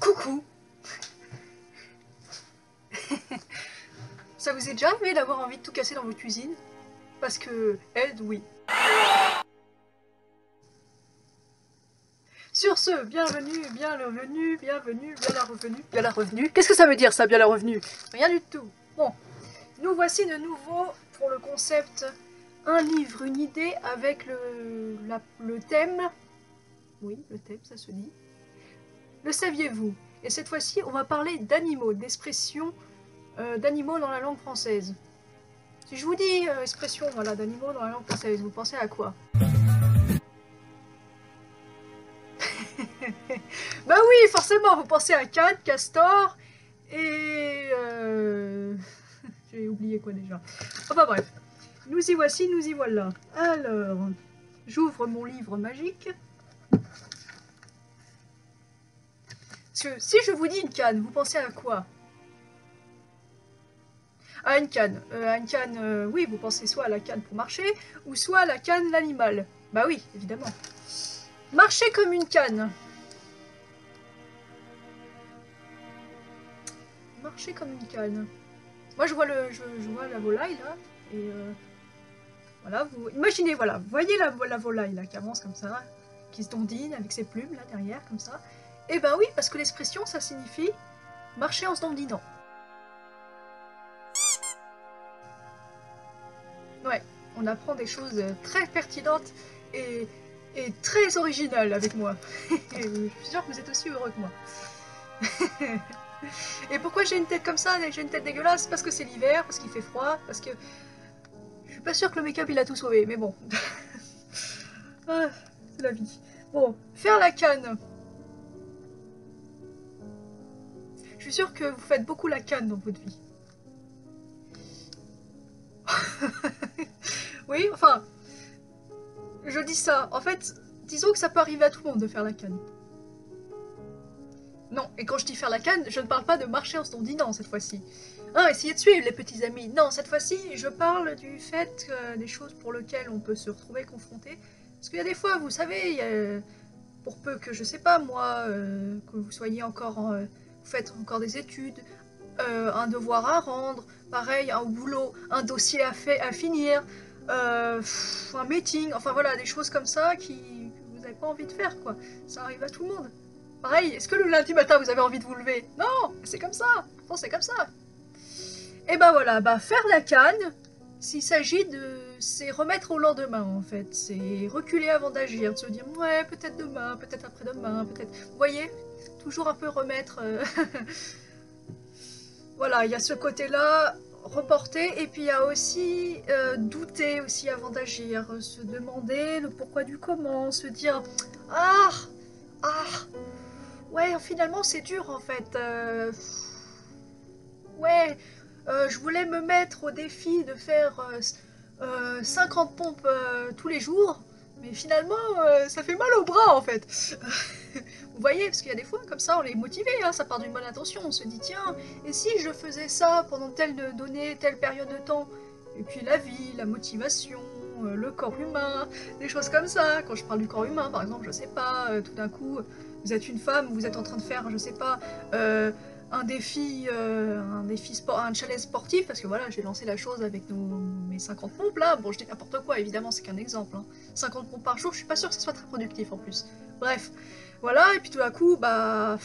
Coucou. Ça vous est déjà arrivé d'avoir envie de tout casser dans votre cuisine? Parce que elle, oui. Sur ce, bienvenue, bien la revenue, bienvenue, bien la revenue, bien la revenue. Qu'est-ce que ça veut dire ça, bien la revenue? Rien du tout. Bon, nous voici de nouveau pour le concept un livre, une idée avec le thème. Oui, le thème, ça se dit. Le saviez-vous? Et cette fois-ci, on va parler d'animaux, d'expressions d'animaux dans la langue française. Si je vous dis expression voilà, d'animaux dans la langue française, vous pensez à quoi? Bah oui, forcément, vous pensez à canne, castor et... j'ai oublié quoi déjà. Enfin bref, nous y voici, nous y voilà. Alors, j'ouvre mon livre magique. Parce que si je vous dis une canne, vous pensez à quoi? À une canne. Oui, vous pensez soit à la canne pour marcher, ou soit à la canne l'animal. Bah oui, évidemment. Marcher comme une canne. Marcher comme une canne. Moi, je vois la volaille là, et voilà. Vous imaginez, voilà, vous voyez la volaille là qui avance comme ça, qui se dandine avec ses plumes là derrière comme ça. Et ben oui, parce que l'expression ça signifie marcher en se dandinant. Ouais, on apprend des choses très pertinentes et très originales avec moi. Et je suis sûre que vous êtes aussi heureux que moi. Et pourquoi j'ai une tête comme ça, j'ai une tête dégueulasse? Parce que c'est l'hiver, parce qu'il fait froid, parce que... Je suis pas sûre que le make-up il a tout sauvé, mais bon. Ah, c'est la vie. Bon, faire la canne. Je suis sûre que vous faites beaucoup la canne dans votre vie. Oui, enfin... Je dis ça. En fait, disons que ça peut arriver à tout le monde de faire la canne. Non, et quand je dis faire la canne, je ne parle pas de marcher en se dandinant cette fois-ci. Hein, essayez de suivre les petits amis. Non, cette fois-ci, je parle du fait des choses pour lesquelles on peut se retrouver confronté. Parce qu'il y a des fois, vous savez, pour peu que, je sais pas moi, que vous soyez encore vous faites encore des études, un devoir à rendre, pareil, un boulot, un dossier à finir, un meeting, enfin voilà, des choses comme ça que vous n'avez pas envie de faire, quoi. Ça arrive à tout le monde. Pareil, est-ce que le lundi matin vous avez envie de vous lever? Non, c'est comme ça, pourtant c'est comme ça. Et ben voilà, bah faire la canne, s'il s'agit de... c'est remettre au lendemain en fait, c'est reculer avant d'agir, de se dire ouais peut-être demain, peut-être après-demain, peut-être... Vous voyez, toujours un peu remettre... Voilà, il y a ce côté-là, reporter, et puis il y a aussi douter aussi avant d'agir, se demander le pourquoi du comment, se dire ah, ah, ouais, finalement c'est dur en fait. Ouais, je voulais me mettre au défi de faire 50 pompes tous les jours, mais finalement ça fait mal au bras en fait. Vous voyez, parce qu'il y a des fois comme ça on est motivé, hein, ça part d'une bonne intention, on se dit tiens, et si je faisais ça pendant telle donnée, telle période de temps? Et puis la vie, la motivation, le corps humain, des choses comme ça. Quand je parle du corps humain, par exemple, je sais pas, tout d'un coup, vous êtes une femme, vous êtes en train de faire, je sais pas, un défi sport, un challenge sportif, parce que voilà, j'ai lancé la chose avec mes 50 pompes là. Bon, je dis n'importe quoi, évidemment, c'est qu'un exemple. Hein. 50 pompes par jour, je suis pas sûre que ce soit très productif en plus. Bref, voilà, et puis tout d'un coup, bah,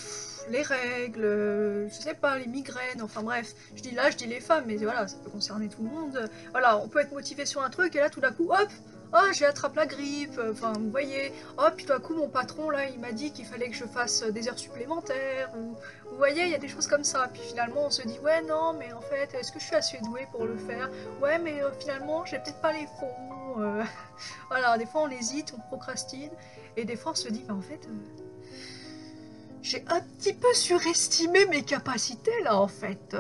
les règles, je sais pas, les migraines, enfin bref, je dis les femmes, mais voilà, ça peut concerner tout le monde. Voilà, on peut être motivé sur un truc, et là tout d'un coup, hop, oh, j'ai attrapé la grippe, enfin, vous voyez, hop, puis tout d'un coup, mon patron, là, il m'a dit qu'il fallait que je fasse des heures supplémentaires, ou, vous voyez, il y a des choses comme ça, puis finalement, on se dit, ouais, non, mais en fait, est-ce que je suis assez douée pour le faire? Ouais, mais finalement, j'ai peut-être pas les fonds, voilà, des fois, on hésite, on procrastine, et des fois, on se dit, bah, en fait... j'ai un petit peu surestimé mes capacités là en fait.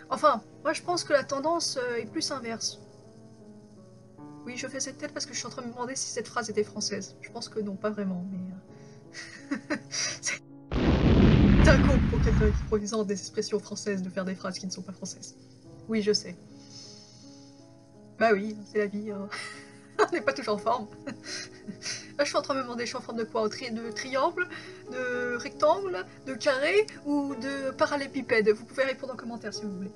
Enfin, moi je pense que la tendance est plus inverse. Oui, je fais cette tête parce que je suis en train de me demander si cette phrase était française. Je pense que non, pas vraiment, mais... c'est un con pour quelqu'un qui présente des expressions françaises de faire des phrases qui ne sont pas françaises. Oui, je sais. Bah oui, c'est la vie. On n'est pas toujours en forme. Là, je suis en train de me demander, je suis en forme de quoi? De triangle, de rectangle, de carré ou de parallépipède? Vous pouvez répondre en commentaire si vous voulez.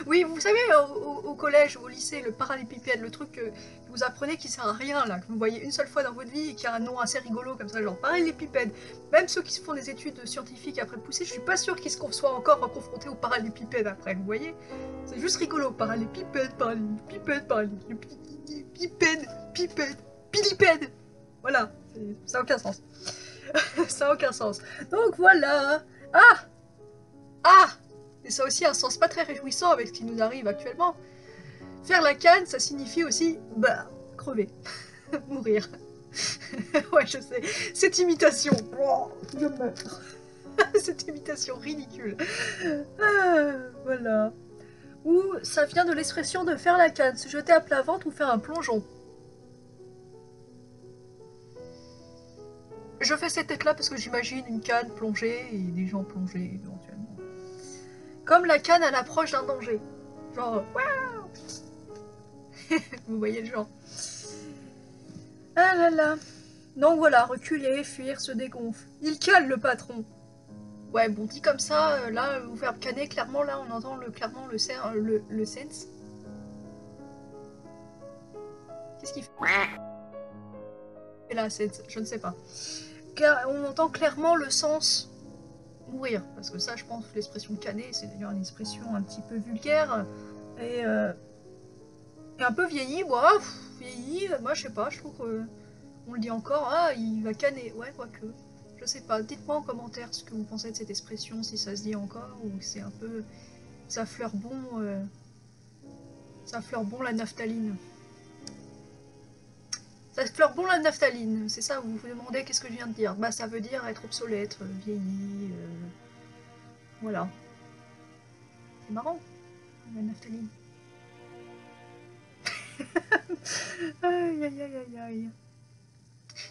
Oui, vous savez, au collège ou au lycée, le parallépipède, le truc que vous apprenez qui sert à rien, là, que vous voyez une seule fois dans votre vie et qui a un nom assez rigolo comme ça, genre parallépipède. Même ceux qui se font des études scientifiques après poussées, je suis pas sûre qu'ils soient encore confrontés au parallépipède après, vous voyez? C'est juste rigolo, parallépipède, parallépipède, parallépipède, pipède, pilipède. Voilà, ça n'a aucun sens. Ça n'a aucun sens. Donc voilà. Ah! Ah! Et ça a aussi un sens pas très réjouissant avec ce qui nous arrive actuellement. Faire la canne, ça signifie aussi, bah, crever, mourir. Ouais, je sais, cette imitation, oh, je meurs. Cette imitation ridicule. Ah, voilà. Ou ça vient de l'expression de faire la canne, se jeter à plat ventre ou faire un plongeon. Je fais cette tête-là parce que j'imagine une canne plongée et des gens plongés éventuellement. Comme la canne à l'approche d'un danger. Genre, waouh. Vous voyez le genre. Ah là là. Donc voilà, reculer, fuir, se dégonfle. Il cale le patron. Ouais, bon, dit comme ça, là, vous verbe canner, clairement, là, on entend clairement le sense. Qu'est-ce qu'il fait? Et là, sense, je ne sais pas. Car on entend clairement le sens mourir. Parce que ça, je pense, l'expression canner, c'est d'ailleurs une expression un petit peu vulgaire. Et un peu vieillie, moi, vieillie, moi, je sais pas, je trouve que... On le dit encore, ah, il va canner. Ouais, quoique. Je sais pas. Dites-moi en commentaire ce que vous pensez de cette expression, si ça se dit encore, ou c'est un peu... Ça fleure bon... Ça fleure bon la naphtaline. Ça fleure bon la naphtaline, c'est ça, vous vous demandez qu'est-ce que je viens de dire. Bah, ça veut dire être obsolète, vieilli... Voilà. C'est marrant, la naphtaline. Aïe, aïe, aïe, aïe, aïe.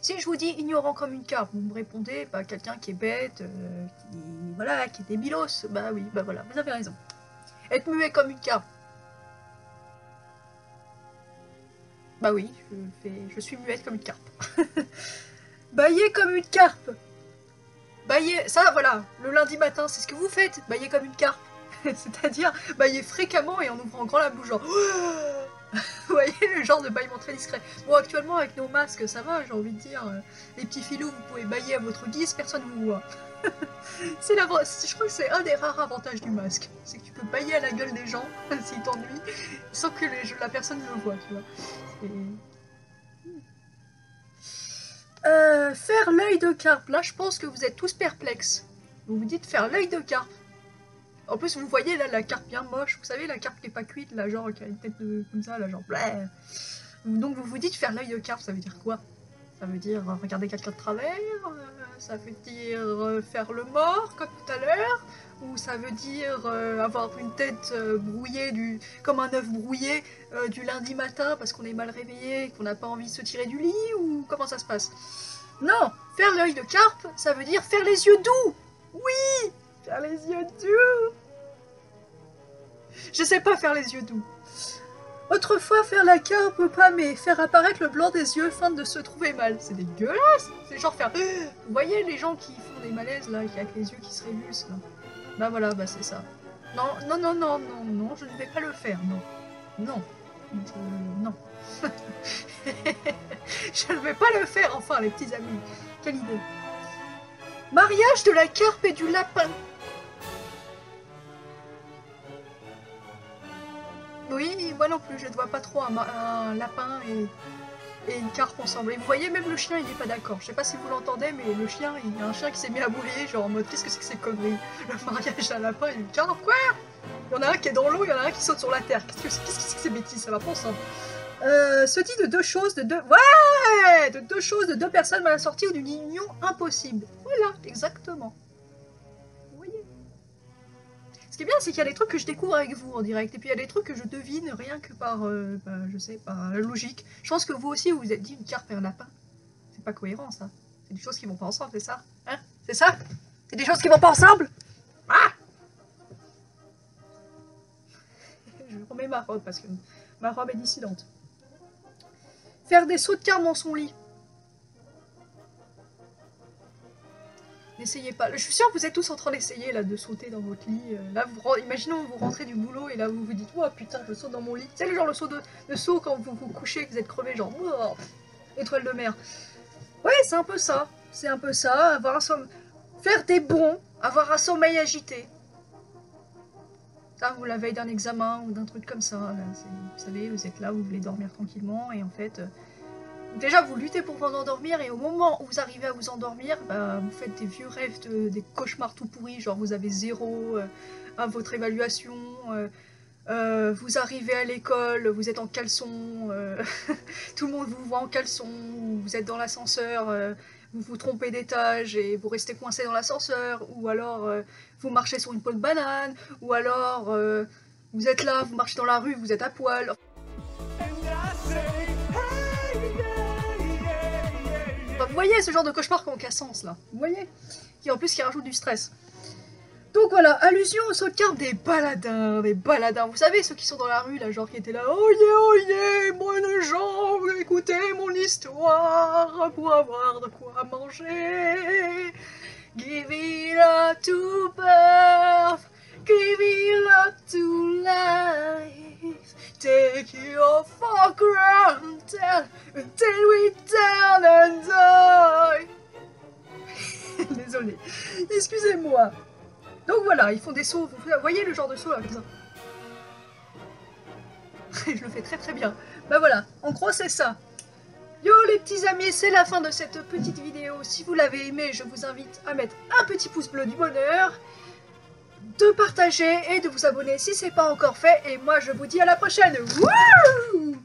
Si je vous dis ignorant comme une carpe, vous me répondez, bah, quelqu'un qui est bête, voilà, qui est débilos. Bah oui, bah voilà, vous avez raison. Être muet comme une carpe. Bah oui, je suis muette comme une carpe. Bailler comme une carpe. Bailler, ça voilà, le lundi matin, c'est ce que vous faites, bailler comme une carpe. C'est-à-dire bailler fréquemment et en ouvrant grand la bouche, genre... Vous voyez le genre de bâillement très discret. Bon, actuellement, avec nos masques, ça va, j'ai envie de dire. Les petits filous, vous pouvez bailler à votre guise, personne ne vous voit. Je crois que c'est un des rares avantages du masque. C'est que tu peux bailler à la gueule des gens, s'ils t'ennuient, sans que la personne ne le voit, tu vois. Faire l'œil de carpe. Là, je pense que vous êtes tous perplexes. Vous vous dites faire l'œil de carpe. En plus, vous voyez là la carpe bien moche. Vous savez, la carpe qui est pas cuite, là, genre qui a une tête de comme ça, là, genre. Bleh. Donc vous vous dites faire l'œil de carpe, ça veut dire quoi? Ça veut dire regarder quelqu'un de travers, ça veut dire faire le mort comme tout à l'heure, ou ça veut dire avoir une tête brouillée, comme un œuf brouillé du lundi matin parce qu'on est mal réveillé et qu'on n'a pas envie de se tirer du lit, ou comment ça se passe? Non, faire l'œil de carpe, ça veut dire faire les yeux doux. Oui, faire les yeux doux. Je sais pas faire les yeux doux. Autrefois, faire la carpe pâmée, faire apparaître le blanc des yeux, fin de se trouver mal. C'est dégueulasse. C'est genre faire... Vous voyez les gens qui font des malaises, là, avec les yeux qui se révulsent, là. Bah voilà, bah c'est ça. Non, non, non, non, non, non, je ne vais pas le faire, non. Non. Non. Je ne vais pas le faire, enfin, les petits amis. Quelle idée. Mariage de la carpe et du lapin. Oui, moi non plus, je ne vois pas trop un lapin et une carpe ensemble. Et vous voyez, même le chien, il n'est pas d'accord. Je sais pas si vous l'entendez, mais le chien, il y a un chien qui s'est mis à bouler, genre en mode, qu'est-ce que c'est que ces conneries? Le mariage d'un lapin et une carpe, quoi? Il y en a un qui est dans l'eau, il y en a un qui saute sur la terre. Qu'est-ce que c'est que ces bêtises? Ça va pas ensemble. Se dit de deux choses, Ouais, de deux choses, de deux personnes mal assorties ou d'une union impossible. Voilà, exactement. Vous voyez? Ce qui est bien, c'est qu'il y a des trucs que je découvre avec vous en direct, et puis il y a des trucs que je devine rien que par, je sais, par la logique. Je pense que vous aussi, vous vous êtes dit une carpe et un lapin. C'est pas cohérent, ça. C'est des choses qui vont pas ensemble, c'est ça? Hein? C'est ça? C'est des choses qui vont pas ensemble? Ah! Je remets ma robe, parce que ma robe est dissidente. Faire des sauts de carpe dans son lit. N'essayez pas. Je suis sûre que vous êtes tous en train d'essayer là de sauter dans votre lit. Là, imaginons vous rentrez du boulot et là vous vous dites oh putain je saute dans mon lit. C'est le genre le saut quand vous vous couchez et que vous êtes crevé genre oh, étoile de mer. Ouais c'est un peu ça. C'est un peu ça. Avoir un sommeil, faire des bonds, avoir un sommeil agité. Ça, ou la veille d'un examen ou d'un truc comme ça. Là, vous savez vous êtes là, vous voulez dormir tranquillement et en fait. Déjà, vous luttez pour vous endormir et au moment où vous arrivez à vous endormir, bah, vous faites des vieux rêves, des cauchemars tout pourris, genre vous avez 0 à votre évaluation, vous arrivez à l'école, vous êtes en caleçon, tout le monde vous voit en caleçon, vous êtes dans l'ascenseur, vous vous trompez d'étage et vous restez coincé dans l'ascenseur, ou alors vous marchez sur une peau de banane, ou alors vous êtes là, vous marchez dans la rue, vous êtes à poil. Vous voyez ce genre de cauchemar qui n'a aucun sens là, vous voyez, qui en plus qui rajoute du stress. Donc voilà, allusion au saut de cartes des baladins, vous savez ceux qui sont dans la rue là, genre qui étaient là, oh yeah, bonne gens, écoutez mon histoire pour avoir de quoi manger. Give it up to birth, give it up to life, take it all for granted until we down and die. Désolé, excusez-moi. Donc voilà, ils font des sauts, vous voyez le genre de saut là comme ça. Je le fais très très bien. Bah voilà, en gros c'est ça. Yo les petits amis, c'est la fin de cette petite vidéo. Si vous l'avez aimé, je vous invite à mettre un petit pouce bleu du bonheur, de partager et de vous abonner si c'est pas encore fait. Et moi je vous dis à la prochaine. Wouh!